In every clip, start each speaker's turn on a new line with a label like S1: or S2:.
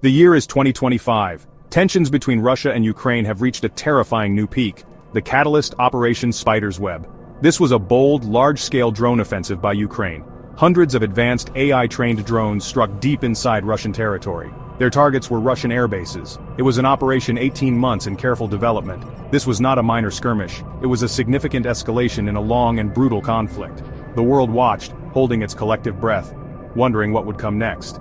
S1: The year is 2025. Tensions between Russia and Ukraine have reached a terrifying new peak, the catalyst Operation Spider's Web. This was a bold, large-scale drone offensive by Ukraine. Hundreds of advanced AI-trained drones struck deep inside Russian territory. Their targets were Russian air bases. It was an operation 18 months in careful development. This was not a minor skirmish. It was a significant escalation in a long and brutal conflict. The world watched, holding its collective breath, wondering what would come next.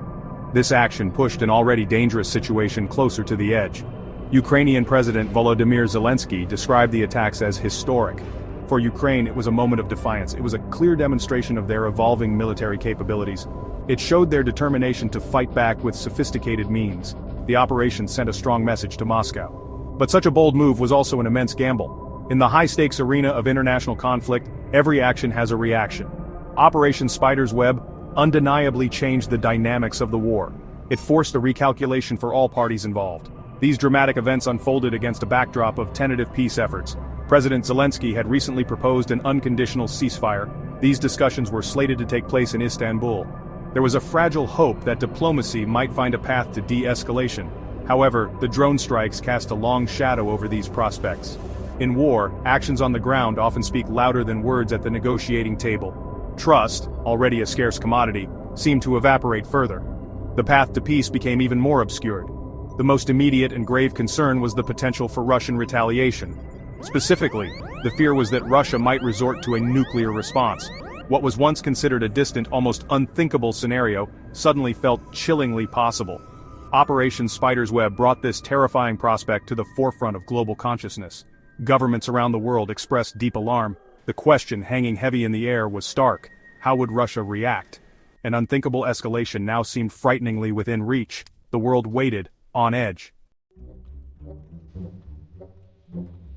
S1: This action pushed an already dangerous situation closer to the edge. Ukrainian President Volodymyr Zelensky described the attacks as historic. For Ukraine, it was a moment of defiance. It was a clear demonstration of their evolving military capabilities. It showed their determination to fight back with sophisticated means. The operation sent a strong message to Moscow. But such a bold move was also an immense gamble. In the high-stakes arena of international conflict, every action has a reaction. Operation Spider's Web undeniably changed the dynamics of the war. It forced a recalculation for all parties involved. These dramatic events unfolded against a backdrop of tentative peace efforts. President Zelensky had recently proposed an unconditional ceasefire. These discussions were slated to take place in Istanbul. There was a fragile hope that diplomacy might find a path to de-escalation. However, the drone strikes cast a long shadow over these prospects. In war, actions on the ground often speak louder than words at the negotiating table. Trust, already a scarce commodity, seemed to evaporate further. The path to peace became even more obscured. The most immediate and grave concern was the potential for Russian retaliation. Specifically, the fear was that Russia might resort to a nuclear response. What was once considered a distant, almost unthinkable scenario, suddenly felt chillingly possible. Operation Spider's Web brought this terrifying prospect to the forefront of global consciousness. Governments around the world expressed deep alarm. The question hanging heavy in the air was stark: how would Russia react? An unthinkable escalation now seemed frighteningly within reach. The world waited, on edge.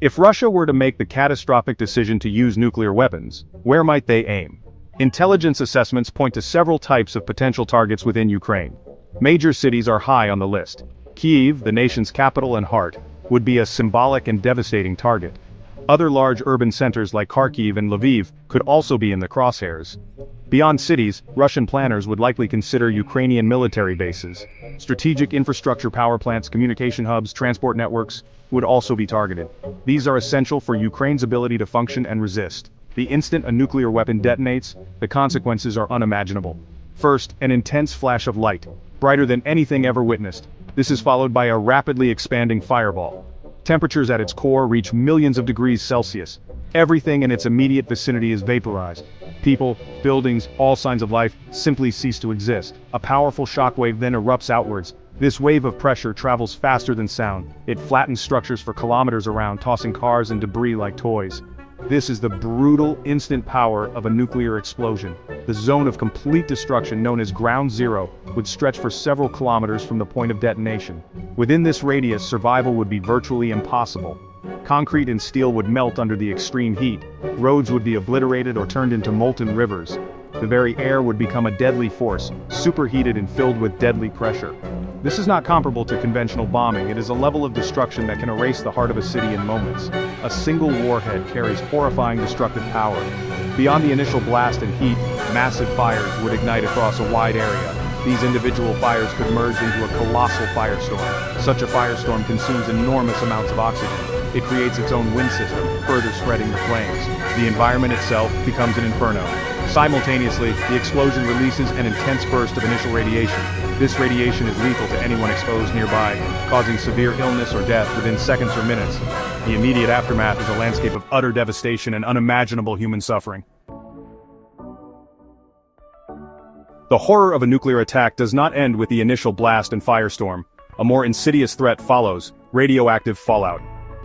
S1: If Russia were to make the catastrophic decision to use nuclear weapons, where might they aim? Intelligence assessments point to several types of potential targets within Ukraine. Major cities are high on the list. Kyiv, the nation's capital and heart, would be a symbolic and devastating target. Other large urban centers like Kharkiv and Lviv could also be in the crosshairs. Beyond cities, Russian planners would likely consider Ukrainian military bases. Strategic infrastructure power plants, communication hubs, transport networks would also be targeted. These are essential for Ukraine's ability to function and resist. The instant a nuclear weapon detonates, the consequences are unimaginable. First, an intense flash of light, brighter than anything ever witnessed. This is followed by a rapidly expanding fireball. Temperatures at its core reach millions of degrees Celsius. Everything in its immediate vicinity is vaporized. People, buildings, all signs of life simply cease to exist. A powerful shockwave then erupts outwards. This wave of pressure travels faster than sound. It flattens structures for kilometers around, tossing cars and debris like toys. This is the brutal, instant power of a nuclear explosion. The zone of complete destruction, known as Ground Zero, would stretch for several kilometers from the point of detonation. Within this radius, survival would be virtually impossible. Concrete and steel would melt under the extreme heat. Roads would be obliterated or turned into molten rivers. The very air would become a deadly force, superheated and filled with deadly pressure. This is not comparable to conventional bombing. It is a level of destruction that can erase the heart of a city in moments. A single warhead carries horrifying destructive power. Beyond the initial blast and heat, massive fires would ignite across a wide area. These individual fires could merge into a colossal firestorm. Such a firestorm consumes enormous amounts of oxygen. It creates its own wind system, further spreading the flames. The environment itself becomes an inferno. Simultaneously, the explosion releases an intense burst of initial radiation. This radiation is lethal to anyone exposed nearby, causing severe illness or death within seconds or minutes. The immediate aftermath is a landscape of utter devastation and unimaginable human suffering. The horror of a nuclear attack does not end with the initial blast and firestorm. A more insidious threat follows: radioactive fallout.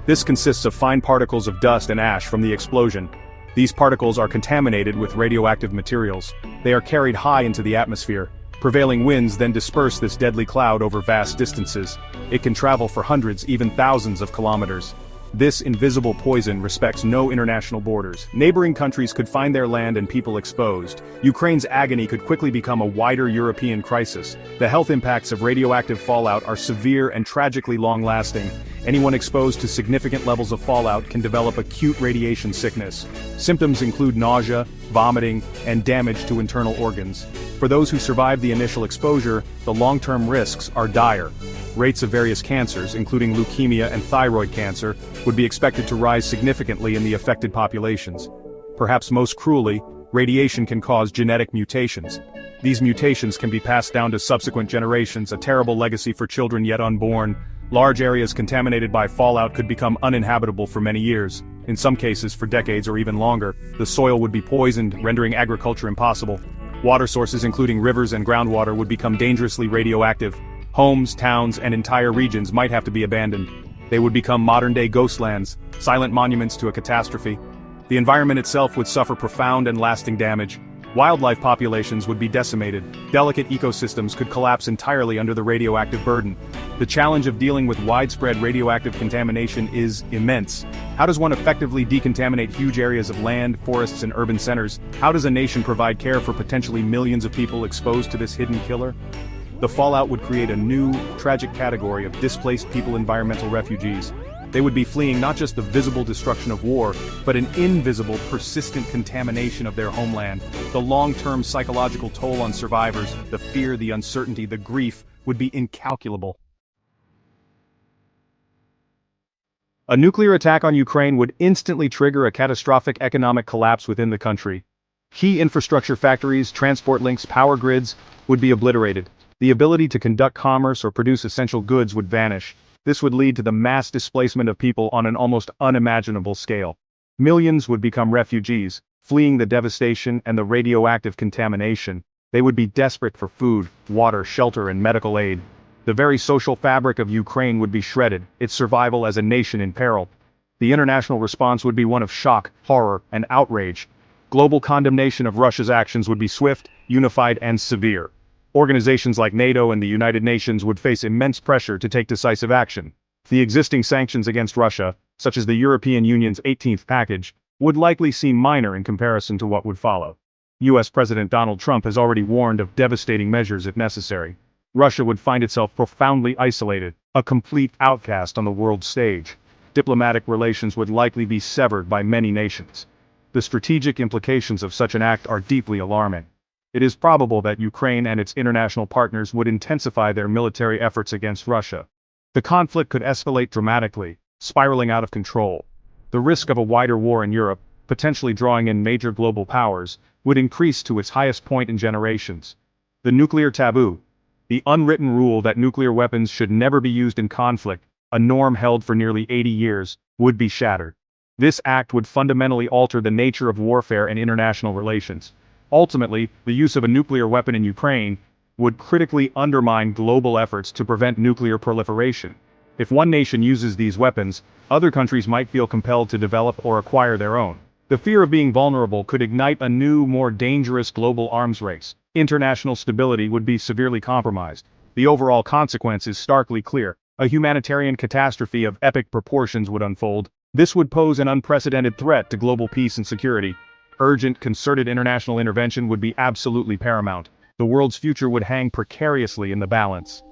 S1: This consists of fine particles of dust and ash from the explosion. These particles are contaminated with radioactive materials. They are carried high into the atmosphere. Prevailing winds then disperse this deadly cloud over vast distances. It can travel for hundreds, even thousands of kilometers. This invisible poison respects no international borders. Neighboring countries could find their land and people exposed. Ukraine's agony could quickly become a wider European crisis. The health impacts of radioactive fallout are severe and tragically long-lasting. Anyone exposed to significant levels of fallout can develop acute radiation sickness. Symptoms include nausea, vomiting, and damage to internal organs. For those who survive the initial exposure, the long-term risks are dire. Rates of various cancers, including leukemia and thyroid cancer, would be expected to rise significantly in the affected populations. Perhaps most cruelly, radiation can cause genetic mutations. These mutations can be passed down to subsequent generations, a terrible legacy for children yet unborn. Large areas contaminated by fallout could become uninhabitable for many years. In some cases, for decades or even longer. The soil would be poisoned, rendering agriculture impossible. Water sources including rivers and groundwater would become dangerously radioactive. Homes, towns, and entire regions might have to be abandoned. They would become modern-day ghostlands, silent monuments to a catastrophe. The environment itself would suffer profound and lasting damage. Wildlife populations would be decimated. Delicate ecosystems could collapse entirely under the radioactive burden. The challenge of dealing with widespread radioactive contamination is immense. How does one effectively decontaminate huge areas of land, forests, and urban centers? How does a nation provide care for potentially millions of people exposed to this hidden killer? The fallout would create a new, tragic category of displaced people, environmental refugees. They would be fleeing not just the visible destruction of war, but an invisible, persistent contamination of their homeland. The long-term psychological toll on survivors, the fear, the uncertainty, the grief, would be incalculable. A nuclear attack on Ukraine would instantly trigger a catastrophic economic collapse within the country. Key infrastructure, factories, transport links, power grids would be obliterated. The ability to conduct commerce or produce essential goods would vanish. This would lead to the mass displacement of people on an almost unimaginable scale. Millions would become refugees, fleeing the devastation and the radioactive contamination. They would be desperate for food, water, shelter, and medical aid. The very social fabric of Ukraine would be shredded, its survival as a nation in peril. The international response would be one of shock, horror, and outrage. Global condemnation of Russia's actions would be swift, unified, and severe. Organizations like NATO and the United Nations would face immense pressure to take decisive action. The existing sanctions against Russia, such as the European Union's 18th package, would likely seem minor in comparison to what would follow. US President Donald Trump has already warned of devastating measures if necessary. Russia would find itself profoundly isolated, a complete outcast on the world stage. Diplomatic relations would likely be severed by many nations. The strategic implications of such an act are deeply alarming. It is probable that Ukraine and its international partners would intensify their military efforts against Russia. The conflict could escalate dramatically, spiraling out of control. The risk of a wider war in Europe, potentially drawing in major global powers, would increase to its highest point in generations. The nuclear taboo, the unwritten rule that nuclear weapons should never be used in conflict, a norm held for nearly 80 years, would be shattered. This act would fundamentally alter the nature of warfare and international relations. Ultimately, the use of a nuclear weapon in Ukraine would critically undermine global efforts to prevent nuclear proliferation. If one nation uses these weapons, other countries might feel compelled to develop or acquire their own. The fear of being vulnerable could ignite a new, more dangerous global arms race. International stability would be severely compromised. The overall consequence is starkly clear. A humanitarian catastrophe of epic proportions would unfold. This would pose an unprecedented threat to global peace and security. Urgent, concerted international intervention would be absolutely paramount. The world's future would hang precariously in the balance.